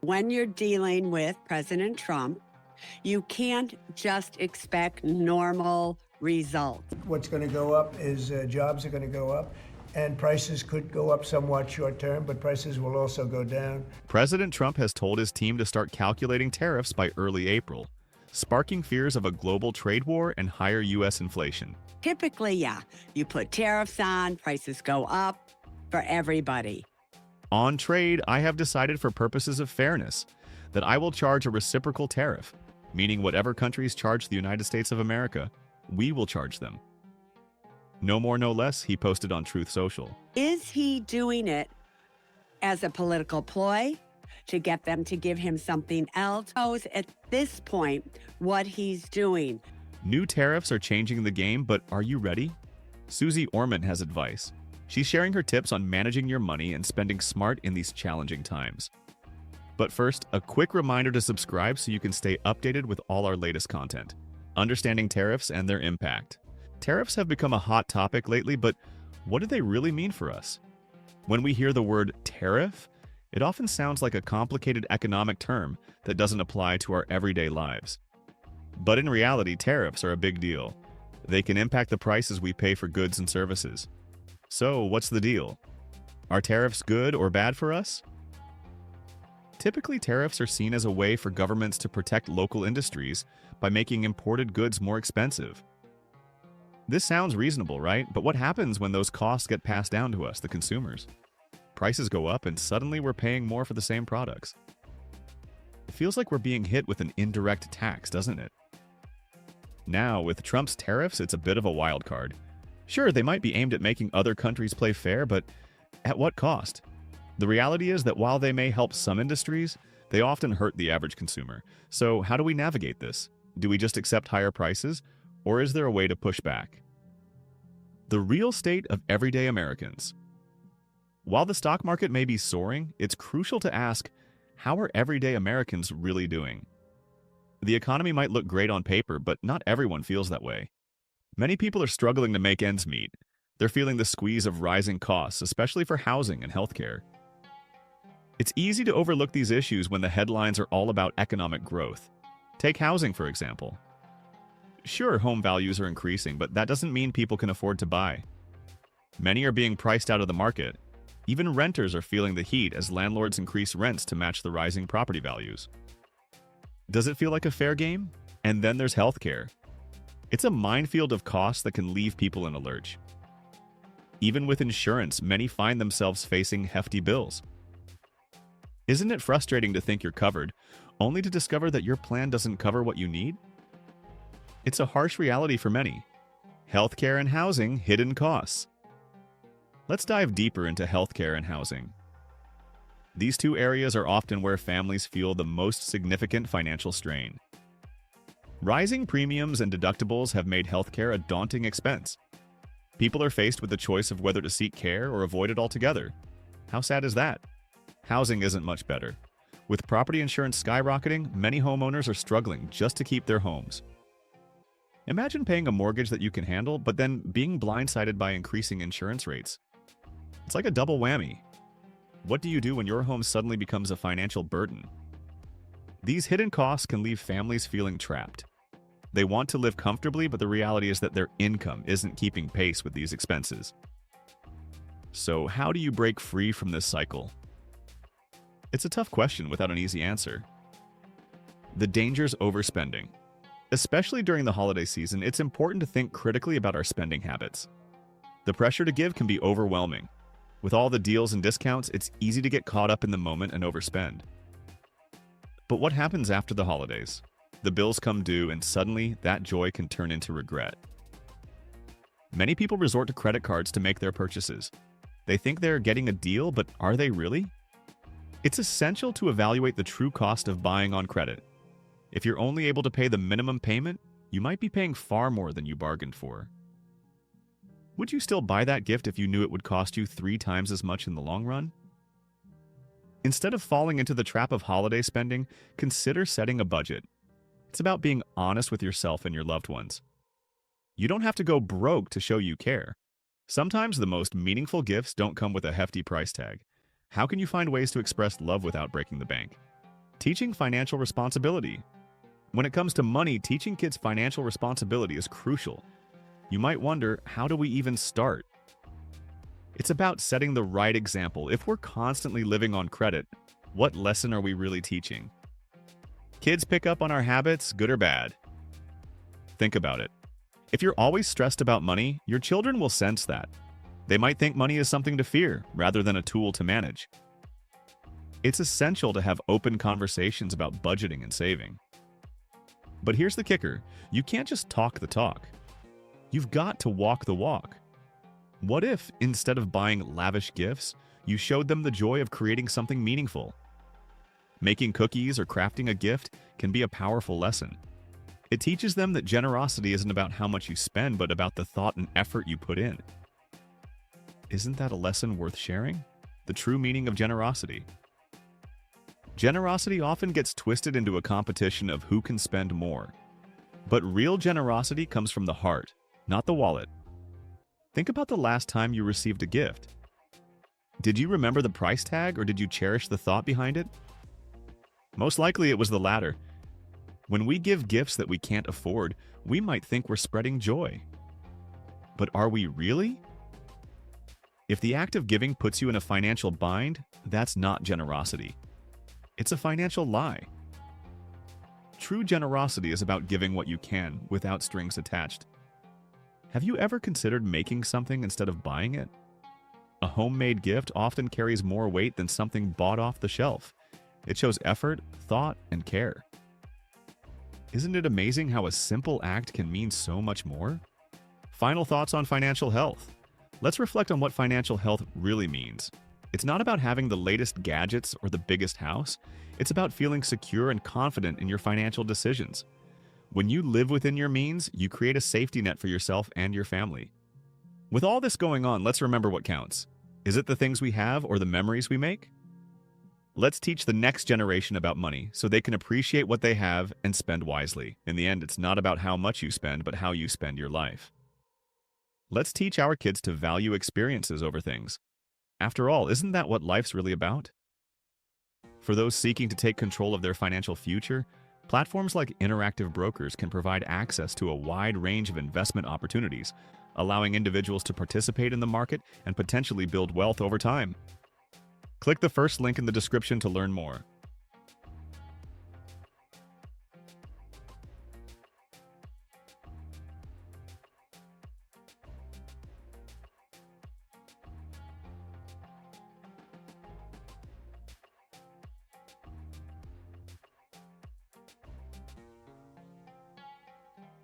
When you're dealing with President Trump, you can't just expect normal results. What's going to go up is jobs are going to go up, and prices could go up somewhat short term, but prices will also go down. President Trump has told his team to start calculating tariffs by early April, sparking fears of a global trade war and higher U.S. inflation. Typically, yeah, you put tariffs on, prices go up for everybody. On trade, I have decided for purposes of fairness that I will charge a reciprocal tariff, meaning whatever countries charge the United States of America, we will charge them. No more, no less, he posted on Truth Social. Is he doing it as a political ploy to get them to give him something else? Knows at this point what he's doing. New tariffs are changing the game, but are you ready? Suzie Orman has advice. She's sharing her tips on managing your money and spending smart in these challenging times. But first, a quick reminder to subscribe so you can stay updated with all our latest content. Understanding tariffs and their impact. Tariffs have become a hot topic lately, but what do they really mean for us? When we hear the word tariff, it often sounds like a complicated economic term that doesn't apply to our everyday lives. But in reality, tariffs are a big deal. They can impact the prices we pay for goods and services. So, what's the deal? Are tariffs good or bad for us? Typically, tariffs are seen as a way for governments to protect local industries by making imported goods more expensive. This sounds reasonable, right? But what happens when those costs get passed down to us, the consumers? Prices go up and suddenly we're paying more for the same products. It feels like we're being hit with an indirect tax, doesn't it? Now, with Trump's tariffs, it's a bit of a wild card. Sure, they might be aimed at making other countries play fair, but at what cost? The reality is that while they may help some industries, they often hurt the average consumer. So how do we navigate this? Do we just accept higher prices, or is there a way to push back? The real state of everyday Americans. While the stock market may be soaring, it's crucial to ask, how are everyday Americans really doing? The economy might look great on paper, but not everyone feels that way. Many people are struggling to make ends meet. They're feeling the squeeze of rising costs, especially for housing and healthcare. It's easy to overlook these issues when the headlines are all about economic growth. Take housing, for example. Sure, home values are increasing, but that doesn't mean people can afford to buy. Many are being priced out of the market. Even renters are feeling the heat as landlords increase rents to match the rising property values. Does it feel like a fair game? And then there's healthcare. It's a minefield of costs that can leave people in a lurch. Even with insurance, many find themselves facing hefty bills. Isn't it frustrating to think you're covered, only to discover that your plan doesn't cover what you need? It's a harsh reality for many. Healthcare and housing, hidden costs. Let's dive deeper into healthcare and housing. These two areas are often where families feel the most significant financial strain. Rising premiums and deductibles have made healthcare a daunting expense. People are faced with the choice of whether to seek care or avoid it altogether. How sad is that? Housing isn't much better. With property insurance skyrocketing, many homeowners are struggling just to keep their homes. Imagine paying a mortgage that you can handle, but then being blindsided by increasing insurance rates. It's like a double whammy. What do you do when your home suddenly becomes a financial burden? These hidden costs can leave families feeling trapped. They want to live comfortably, but the reality is that their income isn't keeping pace with these expenses. So how do you break free from this cycle? It's a tough question without an easy answer. The dangers overspending. Especially during the holiday season, it's important to think critically about our spending habits. The pressure to give can be overwhelming. With all the deals and discounts, it's easy to get caught up in the moment and overspend. But what happens after the holidays? The bills come due, and suddenly that joy can turn into regret. Many people resort to credit cards to make their purchases. They think they're getting a deal, but are they really? It's essential to evaluate the true cost of buying on credit. If you're only able to pay the minimum payment, you might be paying far more than you bargained for. Would you still buy that gift if you knew it would cost you 3 times as much in the long run? Instead of falling into the trap of holiday spending, consider setting a budget. It's about being honest with yourself and your loved ones. You don't have to go broke to show you care. Sometimes the most meaningful gifts don't come with a hefty price tag. How can you find ways to express love without breaking the bank? Teaching financial responsibility. When it comes to money, teaching kids financial responsibility is crucial. You might wonder, how do we even start? It's about setting the right example. If we're constantly living on credit, what lesson are we really teaching? Kids pick up on our habits, good or bad. Think about it. If you're always stressed about money, your children will sense that. They might think money is something to fear rather than a tool to manage. It's essential to have open conversations about budgeting and saving. But here's the kicker. You can't just talk the talk. You've got to walk the walk. What if, instead of buying lavish gifts, you showed them the joy of creating something meaningful? Making cookies or crafting a gift can be a powerful lesson. It teaches them that generosity isn't about how much you spend, but about the thought and effort you put in. Isn't that a lesson worth sharing? The true meaning of generosity. Generosity often gets twisted into a competition of who can spend more. But real generosity comes from the heart, not the wallet. Think about the last time you received a gift. Did you remember the price tag, or did you cherish the thought behind it? Most likely it was the latter. When we give gifts that we can't afford, we might think we're spreading joy. But are we really? If the act of giving puts you in a financial bind, that's not generosity. It's a financial lie. True generosity is about giving what you can without strings attached. Have you ever considered making something instead of buying it? A homemade gift often carries more weight than something bought off the shelf. It shows effort, thought, and care. Isn't it amazing how a simple act can mean so much more? Final thoughts on financial health. Let's reflect on what financial health really means. It's not about having the latest gadgets or the biggest house. It's about feeling secure and confident in your financial decisions. When you live within your means, you create a safety net for yourself and your family. With all this going on, let's remember what counts. Is it the things we have or the memories we make? Let's teach the next generation about money so they can appreciate what they have and spend wisely. In the end, it's not about how much you spend, but how you spend your life. Let's teach our kids to value experiences over things. After all, isn't that what life's really about? For those seeking to take control of their financial future, platforms like Interactive Brokers can provide access to a wide range of investment opportunities, allowing individuals to participate in the market and potentially build wealth over time. Click the first link in the description to learn more.